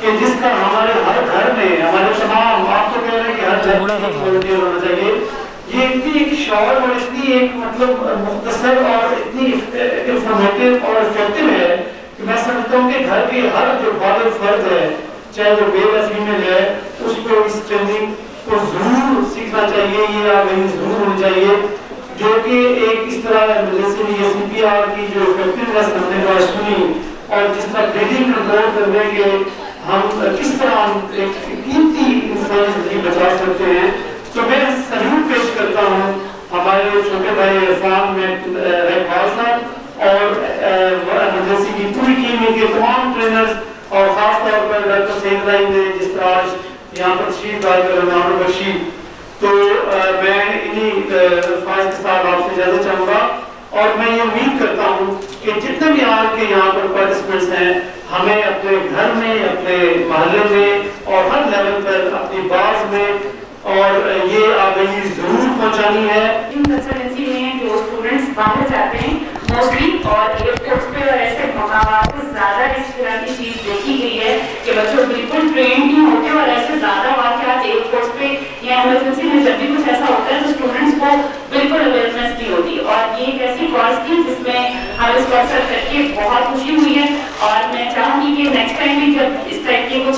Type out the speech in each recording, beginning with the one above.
कि जिसका हमारे हर घर में हमारे तमाम आप तो कह रहे हैं कि हर घर में वॉलंटियर होना चाहिए। ये इतनी एक शॉर्ट और इतनी एक मतलब मुख्तसर और इतनी इंफॉर्मेटिव और इफेक्टिव है कि मैं समझता हूँ कि घर के हर जो वालिद फर्द है, चाहे वो मेल या फीमेल है, उसको इस ट्रेनिंग को जरूर सीखना चाहिए। ये आगे जरूर होनी चाहिए, जो कि एक इस तरह जैसे ये CPR की जो इफेक्टिवनेस हमने जो सुनी और जिस तरह बिल्डिंग कंट्रोल करने के हम किस तरह एक कीमती इंसान जिंदगी बचा सकते हैं। तो मैं सैल्यूट पेश करता हूँ हमारे छोटे भाई इरफान में और एमरजेंसी की पूरी टीम के तमाम ट्रेनर्स और खास तौर पर डॉक्टर सईद भाई ने जिस तरह आज यहाँ पर तशरीफ लाए रहमान बशीर, तो मैं इन्हीं अल्फाज के साथ आपसे इजाजत चाहूँगा और मैं ये उम्मीद करता हूँ कि जितने भी आज के यहाँ पर पार्टिसिपेंट्स हैं, हमें अपने घर में, अपने मोहल्ले में और हर लेवल पर अपनी बाज में और ये आगाही जरूर पहुँचानी है। इन कंसल्टेंसी में जो स्टूडेंट्स बाहर जाते हैं मोस्टली और एयरपोर्ट्स पे और ऐसे मकामात पे ज़्यादा इस तरह की चीज़ देखी गई है कि बच्चों बिल्कुल ट्रेन नहीं होते और ऐसे ज़्यादा वाक़यात एयरपोर्ट्स पे या इमरजेंसी में जब भी कुछ ऐसा होता है तो स्टूडेंट्स को बिल्कुल अवेयरनेस नहीं होती। और ये एक ऐसी कॉज थी जिसमें हमें स्पॉन्सर करके बहुत खुशी हुई है और मैं चाहूँगी कि नेक्स्ट टाइम भी जब इस टाइप की कुछ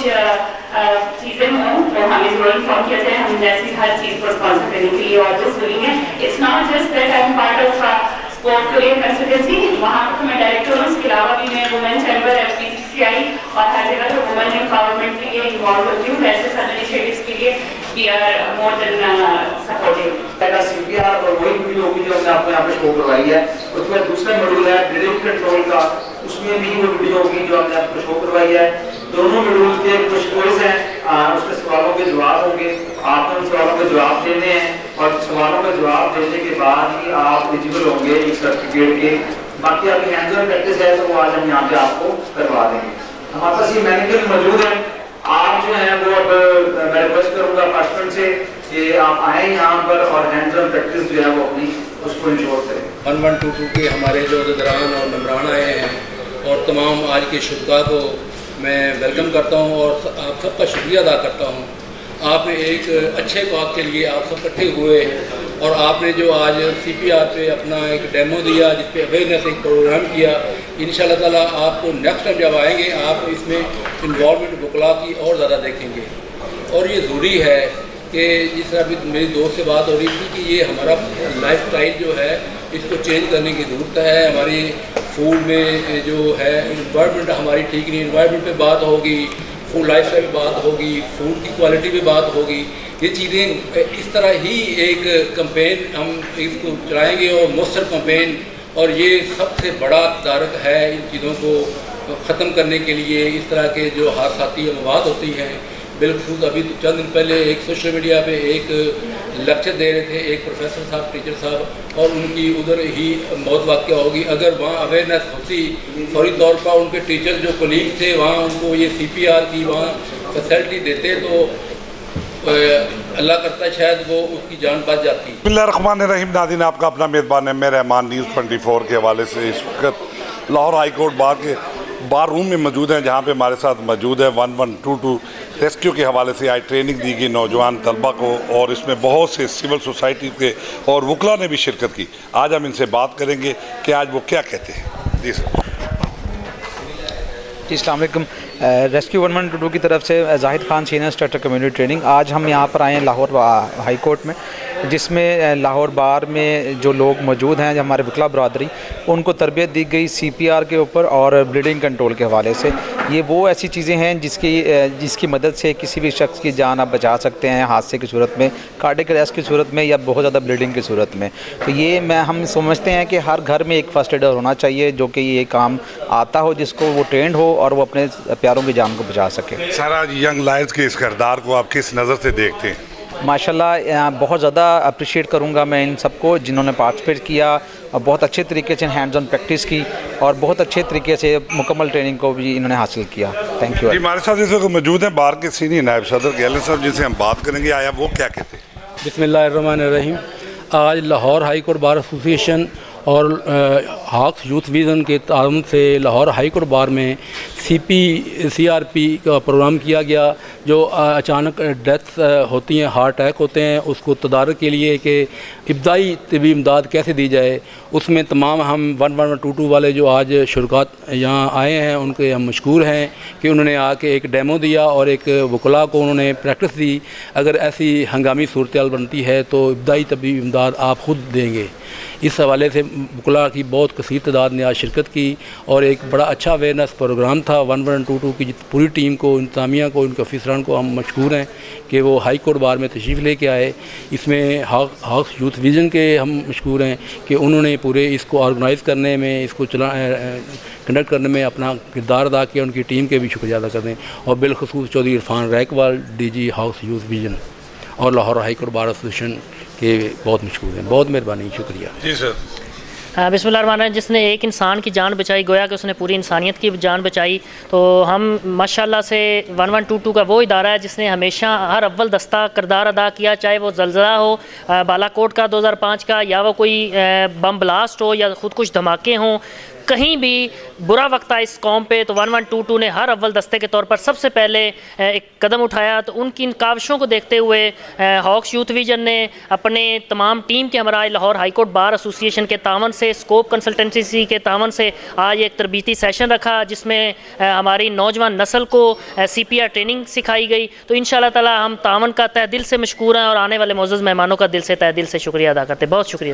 चीज़ें हों तो हमें ज़रूर इन्फॉर्म किया जाए। हम जैसी हर चीज़ को स्पॉन्सर करने के लिए और दिस डूइंग है। It's not just that I am part of sport career consultancy, वहाँ पर मैं डायरेक्टर हूँ। इसके अलावा भी मैं वुमेन चैम्बर FPCCI और हर जगह पर वुमेन एम्पावरमेंट के लिए इन्वॉल्व होती हूँ। ऐसे सब इनिशिएटिव्स के लिए we are more than supportive. पहला CPR और वही वीडियो होगी जो हमने आपको यहाँ पे शो करवाई है। उसके बाद दूसरा मॉड्यूल है डायरेक्ट कंट्रोल का, उसमें भी वो वीडियो होगी जो हमने आपको शो करवाई है। दोनों मॉड्यूल के कुछ क्विज हैं, उसके सवालों के जवाब होंगे, आपको उन सवालों के जवाब देने हैं और सवालों का जवाब देने के बाद ही आप एलिजिबल होंगे एक सर्टिफिकेट के। बाकी आपकी हैंड्स ऑन प्रैक्टिस है तो वो आज हम यहाँ पे आपको करवा देंगे। हमारे पास ये मैनेजर मौजूद है। आप जो है वो अब मैं रिक्वेस्ट करूँगा पार्टिसिपेंट से कि आप आए यहाँ पर और हैंड्स ऑन प्रैक्टिस जो है वो अपनी उसको इंश्योर करें। 1122 के हमारे जो दरान और नमरान आए हैं और तमाम आज के शुरा को मैं वेलकम करता हूँ और आप सबका शुक्रिया अदा करता हूँ। आप एक अच्छे बात के लिए आप सब इकट्ठे हुए और आपने जो आज CPR पे अपना एक डेमो दिया जिस पे अवेयरनेस एक प्रोग्राम किया। इंशाल्लाह ताला आपको नेक्स्ट टाइम जब आएंगे आप इसमें इन्वॉल्वमेंट बुकला की और ज़्यादा देखेंगे। और ये ज़रूरी है कि जिस तरह अभी मेरी दोस्त से बात हो रही थी कि ये हमारा लाइफ स्टाइल जो है इसको चेंज करने की ज़रूरत है। हमारी फूड में जो है इन्वायरमेंट हमारी ठीक नहीं, इन्वायरमेंट पे बात होगी, फूड लाइफ स्टाइल पे बात होगी, फूड की क्वालिटी पे बात होगी। ये चीज़ें इस तरह ही एक कैंपेन हम इसको चलाएंगे और मौसर कैंपेन, और ये सबसे बड़ा तदारक है इन चीज़ों को ख़त्म करने के लिए। इस तरह के जो हादसाती मवाद होती हैं, बिल्कुल अभी चंद दिन पहले एक सोशल मीडिया पे एक लेक्चर दे रहे थे एक प्रोफेसर साहब, टीचर साहब, और उनकी उधर ही मौत वाक़या होगी। अगर वहाँ अवेयरनेस होती, फौरी तौर पर उनके टीचर जो कोलीग थे वहाँ उनको ये CPR की वहाँ फैसिलिटी देते तो अल्लाह करता है शायद वो उसकी जान बच जाती। बिस्मिल्लाहिर्रहमानिर्रहीम। नाज़रीन, आपका अपना मेज़बान है, मैं रहमान न्यूज़ 24 के हवाले से इस वक्त लाहौर हाई कोर्ट बार के बार रूम में मौजूद हैं, जहाँ पे हमारे साथ मौजूद है 1122 रेस्क्यू के हवाले से आज ट्रेनिंग दी गई नौजवान तलबा को, और इसमें बहुत से सिविल सोसाइटी के और वकला ने भी शिरकत की। आज हम इनसे बात करेंगे कि आज वो क्या कहते हैं। जी सर। अस्सलाम वालेकुम। रेस्क्यू 1122 की तरफ से Zahid Khan senior instructor community training. आज हम यहाँ पर आए हैं लाहौर हाई कोर्ट में, जिसमें लाहौर बार में जो लोग मौजूद हैं, जो हमारे वकला बरदरी, उनको तरबियत दी गई CPR के ऊपर और ब्लीडिंग कंट्रोल के हवाले से। ये वो ऐसी चीज़ें हैं जिसकी मदद से किसी भी शख्स की जान आप बचा सकते हैं, हादसे की सूरत में, कार्डियक अरेस्ट की सूरत में, या बहुत ज़्यादा ब्लीडिंग की सूरत में। तो ये हम समझते हैं कि हर घर में एक फर्स्ट एडर होना चाहिए जो कि ये काम आता हो, जिसको वो ट्रेंड हो और वो अपने प्यारों की जान को बचा सके। सर, आज यंग लायंस के इस किरदार को आप किस नज़र से देखते हैं? माशाल्लाह बहुत ज़्यादा अप्रिशिएट करूँगा मैं इन सबको जिन्होंने पार्टिसिपेट किया और बहुत अच्छे तरीके से हैंड्स ऑन प्रैक्टिस की और बहुत अच्छे तरीके से मुकम्मल ट्रेनिंग को भी इन्होंने हासिल किया। Thank you. हमारे साथ इस वक्त मौजूद हैं बार के सीनियर नायब सदर गैलन साहब, जिनसे हम बात करेंगे। आया वो क्या कहते हैं? बिस्मिल्लाहिर्रहमानिर्रहीम। आज Lahore high court bar association और हॉक्स यूथ विज़न के ताउन से लाहौर हाई कोर्ट बार में CRP का प्रोग्राम किया गया। जो अचानक डेथ होती हैं, हार्ट अटैक होते हैं, उसको तदारक के लिए कि इब्तदाई तिबी इमदाद कैसे दी जाए, उसमें तमाम हम 1122 वाले जो आज शुरकात यहाँ आए हैं उनके हम मशकूर हैं कि उन्होंने आके एक डेमो दिया और एक वकला को उन्होंने प्रैक्टिस दी। अगर ऐसी हंगामी सूरत हाल बनती है तो इब्तदाई तिबी इमदाद आप ख़ुद देंगे। इस हवाले से वकला की बहुत कसीर तादाद ने आज शिरकत की और एक बड़ा अच्छा अवेयरनेस प्रोग्राम था। 1122 की पूरी टीम को, इंतज़ामिया को, उनके अफसरान को हम मशकूर हैं कि वो हाई कोर्ट बार में तशरीफ़ लेके आए। इसमें हॉक्स यूथ विज़न के हम मशकूर हैं कि उन्होंने पूरे इसको ऑर्गेनाइज़ करने में, इसको कंडक्ट करने में अपना किरदार अदा किया। उनकी टीम के भी शुक्रिया अदा करते हैं और बिलखसूस Chaudhry Irfan Raikwal, DG Hawks youth vision और Lahore high court bar association के बहुत मशहूर हैं। बहुत मेहरबानी, शुक्रिया। जी सर। बिस्मिल्लाहिर्रहमानिर्रहीम। जिसने एक इंसान की जान बचाई, गोया कि उसने पूरी इंसानियत की जान बचाई। तो हम माशाल्लाह से 1122 का वो इदारा है जिसने हमेशा हर अव्वल दस्ता किरदार अदा किया, चाहे वो ज़लज़ला हो बालाकोट का 2005 का, या वो कोई बम ब्लास्ट हो या ख़ुद कुछ धमाके हों, कहीं भी बुरा वक्त आया इस कौम पे तो 1122 ने हर अव्वल दस्ते के तौर पर सबसे पहले एक कदम उठाया। तो उनकी इन काविशों को देखते हुए हॉक्स यूथ विजन ने अपने तमाम टीम के हमरा Lahore high court bar association के तावन से, स्कोप कंसल्टेंसी के तावन से आज एक तरबीती सेशन रखा जिसमें हमारी नौजवान नस्ल को CPR ट्रेनिंग सिखाई गई। तो इंशाअल्लाह ताला हम तावन का तहे दिल से मशकूर हैं और आने वाले मोअज़्ज़ज़ मेहमानों का दिल से तहे दिल से शुक्रिया अदा करते हैं। बहुत शुक्रिया।